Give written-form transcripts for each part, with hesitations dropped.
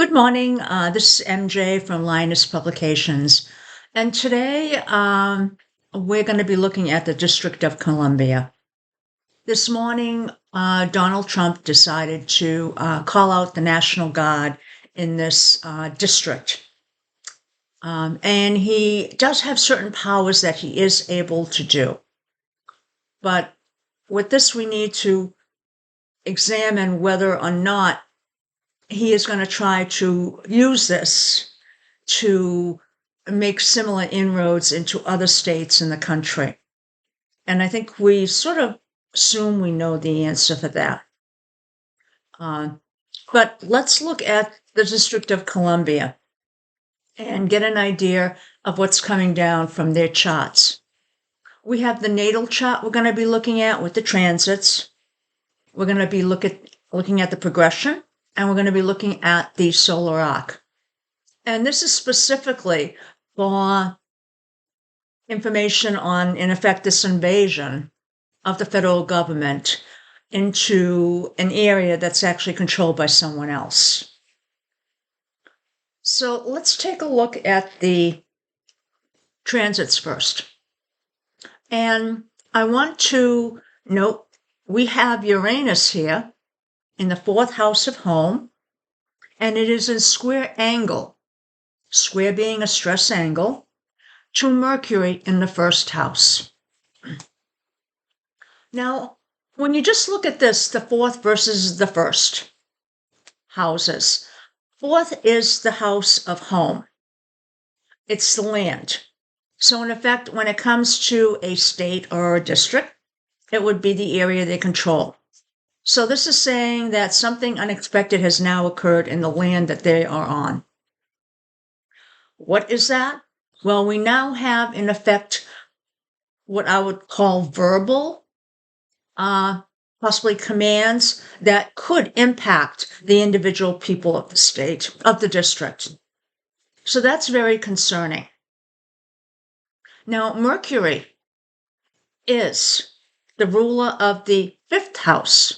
Good morning. This is MJ from Linus Publications. And today we're going to be looking at the District of Columbia. This morning, Donald Trump decided to call out the National Guard in this district. And he does have certain powers that he is able to do. But with this, we need to examine whether or not he is going to try to use this to make similar inroads into other states in the country. And I think we sort of assume we know the answer for that. But let's look at the District of Columbia and get an idea of what's coming down from their charts. We have the natal chart we're going to be looking at with the transits. We're going to be looking at the progression, and we're going to be looking at the solar arc. And this is specifically for information on, in effect, this invasion of the federal government into an area that's actually controlled by someone else. So let's take a look at the transits first. And I want to note we have Uranus here in the fourth house of home, and it is in square angle, square being a stress angle, to Mercury in the first house. Now, when you just look at this, the fourth versus the first houses, fourth is the house of home. It's the land. So in effect, when it comes to a state or a district, it would be the area they control. So this is saying that something unexpected has now occurred in the land that they are on. What is that? Well, we now have, in effect, what I would call verbal, possibly commands that could impact the individual people of the state, of the district. So that's very concerning. Now, Mercury is the ruler of the fifth house.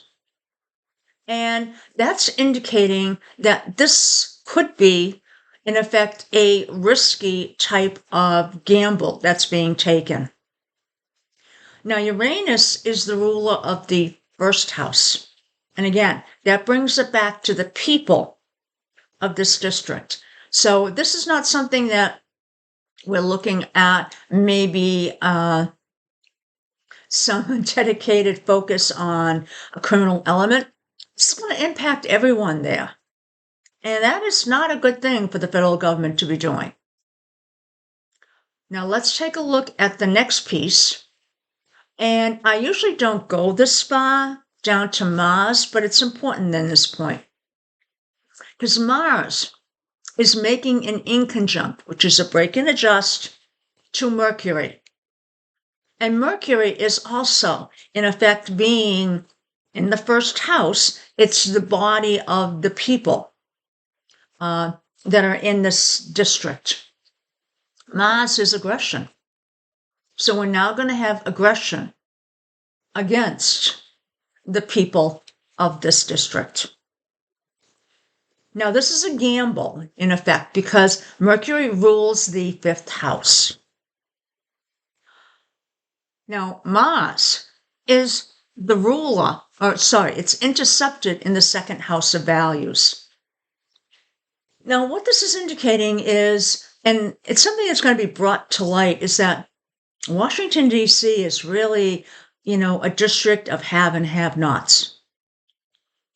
And that's indicating that this could be, in effect, a risky type of gamble that's being taken. Now, Uranus is the ruler of the first house. And again, that brings it back to the people of this district. So this is not something that we're looking at maybe some dedicated focus on a criminal element. It's going to impact everyone there. And that is not a good thing for the federal government to be doing. Now let's take a look at the next piece. And I usually don't go this far down to Mars, but it's important in this point. Because Mars is making an inconjunct, which is a break and adjust, to Mercury. And Mercury is also, in effect, being in the first house. It's the body of the people that are in this district. Mars is aggression. So we're now going to have aggression against the people of this district. Now, this is a gamble, in effect, because Mercury rules the fifth house. Now, Mars is the ruler, it's intercepted in the second house of values. Now, what this is indicating is, and it's something that's going to be brought to light, is that Washington, D.C. is really, a district of have and have-nots.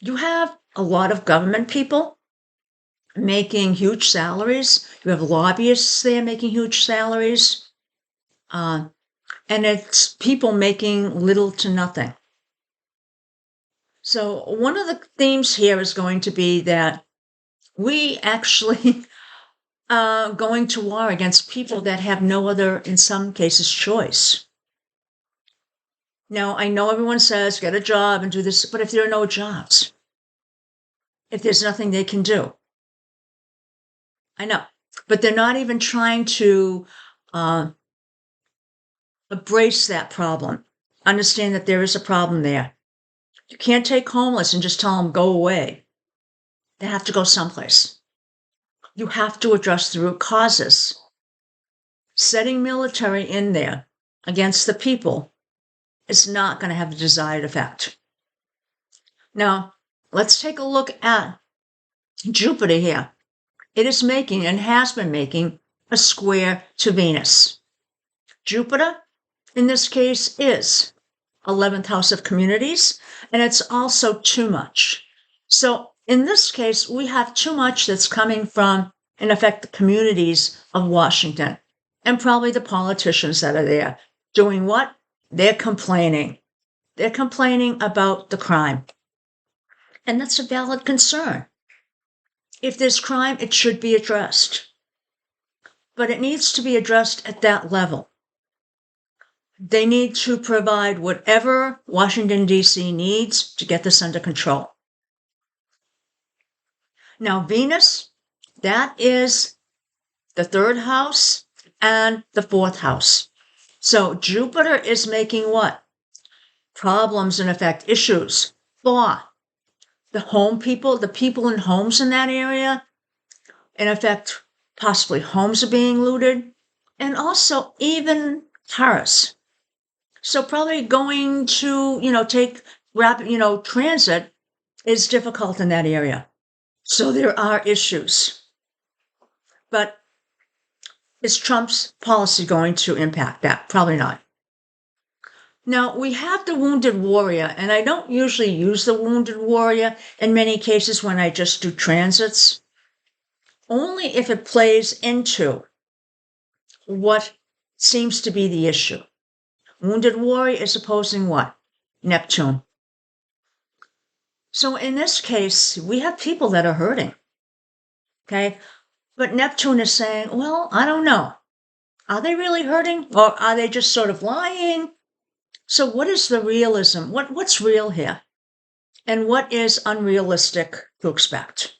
You have a lot of government people making huge salaries. You have lobbyists there making huge salaries. And it's people making little to nothing. So one of the themes here is going to be that we actually are going to war against people that have no other, in some cases, choice. Now, I know everyone says get a job and do this, but if there are no jobs, if there's nothing they can do, I know, but they're not even trying to embrace that problem, understand that there is a problem there. You can't take homeless and just tell them go away. They have to go someplace. You have to address the root causes. Setting military in there against the people is not going to have the desired effect. Now, let's take a look at Jupiter here. It is making and has been making a square to Venus. Jupiter, in this case, is 11th house of communities, and it's also too much. So in this case, we have too much that's coming from, in effect, the communities of Washington and probably the politicians that are there. Doing what? They're complaining. They're complaining about the crime. And that's a valid concern. If there's crime, it should be addressed. But it needs to be addressed at that level. They need to provide whatever Washington, D.C. needs to get this under control. Now, Venus, that is the 3rd house and the 4th house. So Jupiter is making what? Problems, in effect, issues for the home people, the people in homes in that area. In effect, possibly homes are being looted, and also even cars. So probably going to, take rapid, transit is difficult in that area. So there are issues. But is Trump's policy going to impact that? Probably not. Now, we have the wounded warrior, and I don't usually use the wounded warrior in many cases when I just do transits, only if it plays into what seems to be the issue. Wounded warrior is opposing what? Neptune. So in this case, we have people that are hurting, okay? But Neptune is saying, well, I don't know. Are they really hurting, or are they just sort of lying? So what is the realism? What's real here? And what is unrealistic to expect?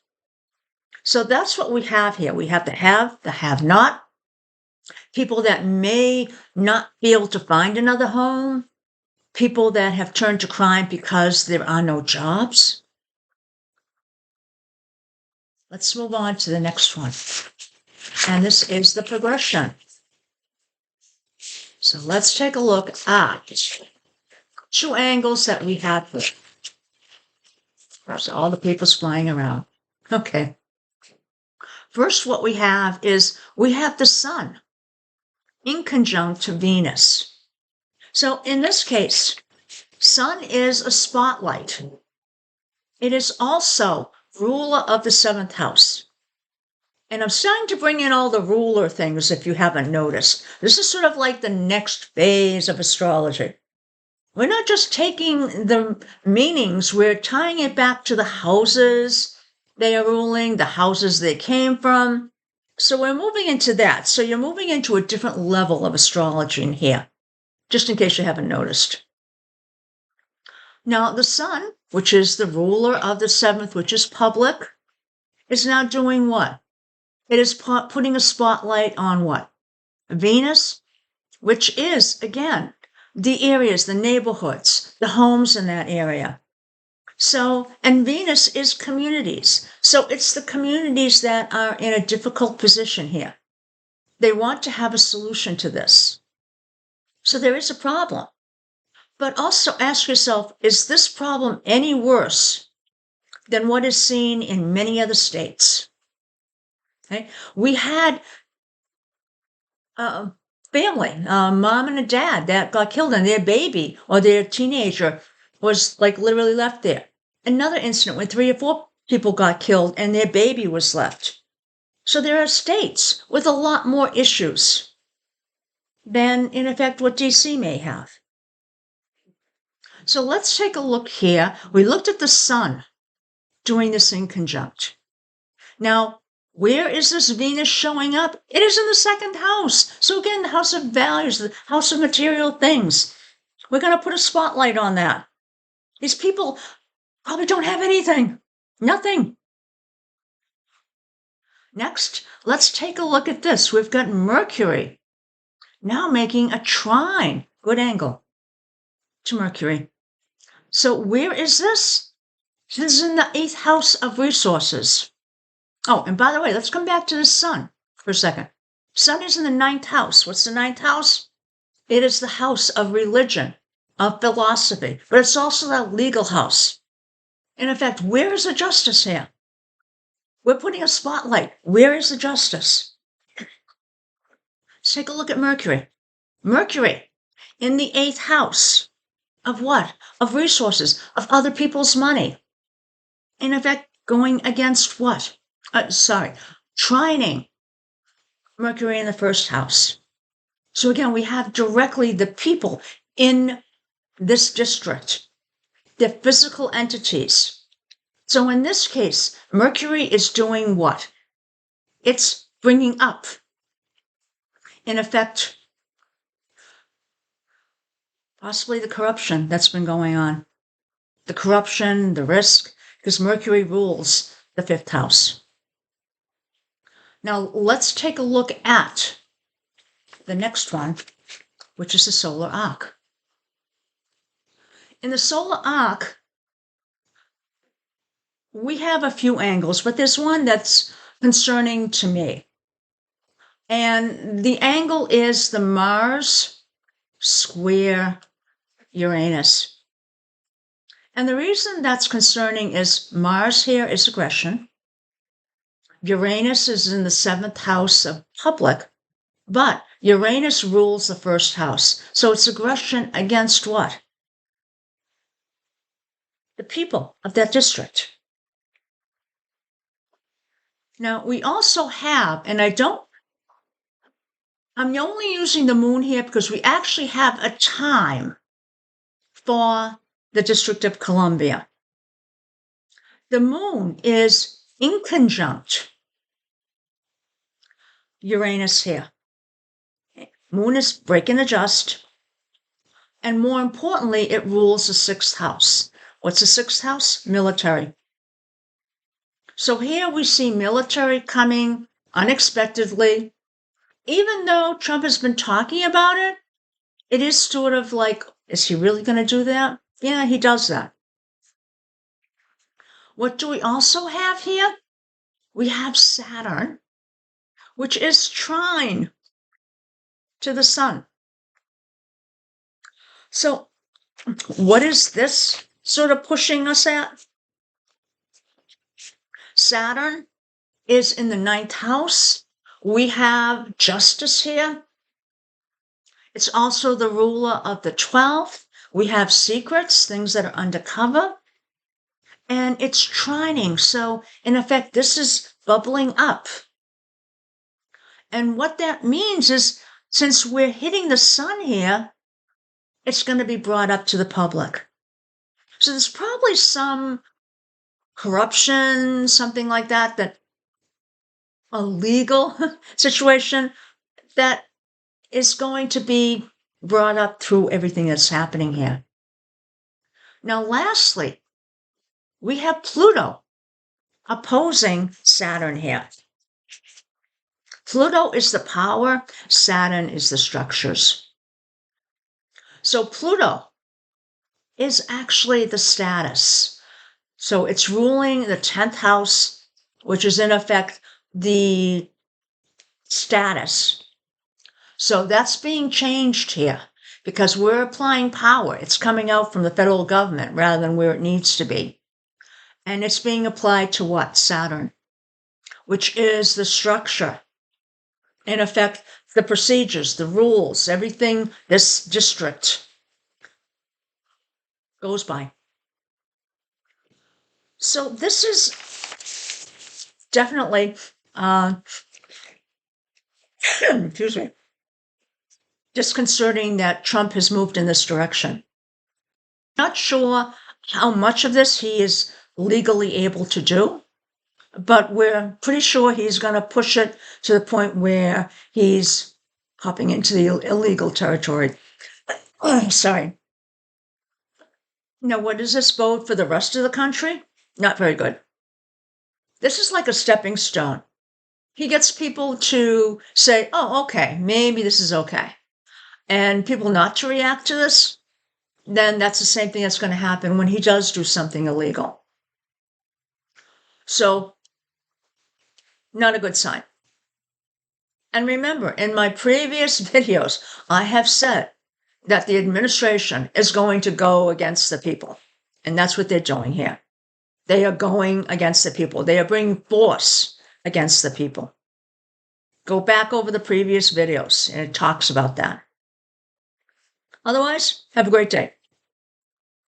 So that's what we have here. We have the have not, people that may not be able to find another home, people that have turned to crime because there are no jobs. Let's move on to the next one. And this is the progression. So let's take a look at 2 angles that we have here. So all the people's flying around. Okay. First, what we have is we have the sun in conjunct to Venus. So in this case, sun is a spotlight. It is also ruler of the 7th house. And I'm starting to bring in all the ruler things if you haven't noticed. This is sort of like the next phase of astrology. We're not just taking the meanings, we're tying it back to the houses they are ruling, the houses they came from. So we're moving into that. So you're moving into a different level of astrology in here, just in case you haven't noticed. Now, the sun, which is the ruler of the 7th, which is public, is now doing what? It is putting a spotlight on what? Venus, which is, again, the areas, the neighborhoods, the homes in that area. So, and Venus is communities. So it's the communities that are in a difficult position here. They want to have a solution to this. So there is a problem. But also ask yourself, is this problem any worse than what is seen in many other states? Okay. We had a family, a mom and a dad that got killed, and their baby or their teenager was like literally left there. Another incident where 3 or 4 people got killed and their baby was left. So there are states with a lot more issues than, in effect, what DC may have. So let's take a look here. We looked at the sun doing this in conjunct. Now, where is this Venus showing up? It is in the 2nd house. So again, the house of values, the house of material things. We're going to put a spotlight on that. These people probably don't have anything. Nothing. Next, let's take a look at this. We've got Mercury now making a trine, good angle, to Mercury. So where is this? This is in the 8th house of resources. Oh, and by the way, let's come back to the sun for a second. Sun is in the 9th house. What's the 9th house? It is the house of religion, of philosophy, but it's also that legal house. And in fact, where is the justice here? We're putting a spotlight. Where is the justice? Let's take a look at Mercury. Mercury in the 8th house of what? Of resources, of other people's money. In effect, going against what? Trining Mercury in the 1st house. So again, we have directly the people in this district, the physical entities. So in this case, Mercury is doing what? It's bringing up, in effect, possibly the corruption that's been going on. The corruption, the risk, because Mercury rules the 5th house. Now, let's take a look at the next one, which is the solar arc. In the solar arc, we have a few angles, but there's one that's concerning to me. And the angle is the Mars square Uranus. And the reason that's concerning is Mars here is aggression. Uranus is in the 7th house of public, but Uranus rules the 1st house. So it's aggression against what? The people of that district. Now, we also have, and I'm only using the moon here because we actually have a time for the District of Columbia. The moon is in conjunct Uranus here. Moon is breaking adjust. And more importantly, it rules the 6th house. What's the 6th house? Military. So here we see military coming unexpectedly. Even though Trump has been talking about it, it is sort of like, is he really going to do that? Yeah, he does that. What do we also have here? We have Saturn, which is trine to the sun. So what is this sort of pushing us at? Saturn is in the 9th house. We have justice here. It's also the ruler of the 12th. We have secrets, things that are undercover. And it's trining. So in effect, this is bubbling up. And what that means is, since we're hitting the sun here, it's going to be brought up to the public. So there's probably some corruption, something like that a legal situation that is going to be brought up through everything that's happening here. Now, lastly, we have Pluto opposing Saturn here. Pluto is the power, Saturn is the structures. So Pluto is actually the status. So it's ruling the 10th house, which is in effect the status. So that's being changed here because we're applying power. It's coming out from the federal government rather than where it needs to be. And it's being applied to what? Saturn, which is the structure. In effect, the procedures, the rules, everything this district goes by. So this is definitely, excuse me, disconcerting that Trump has moved in this direction. Not sure how much of this he is legally able to do, but we're pretty sure he's going to push it to the point where he's hopping into the illegal territory. Sorry. Now, what does this bode for the rest of the country? Not very good. This is like a stepping stone. He gets people to say, oh, okay, maybe this is okay. And people not to react to this, then that's the same thing that's going to happen when he does do something illegal. So Not a good sign. And remember, in my previous videos, I have said that the administration is going to go against the people. And that's what they're doing here. They are going against the people. They are bringing force against the people. Go back over the previous videos, and it talks about that. Otherwise, have a great day.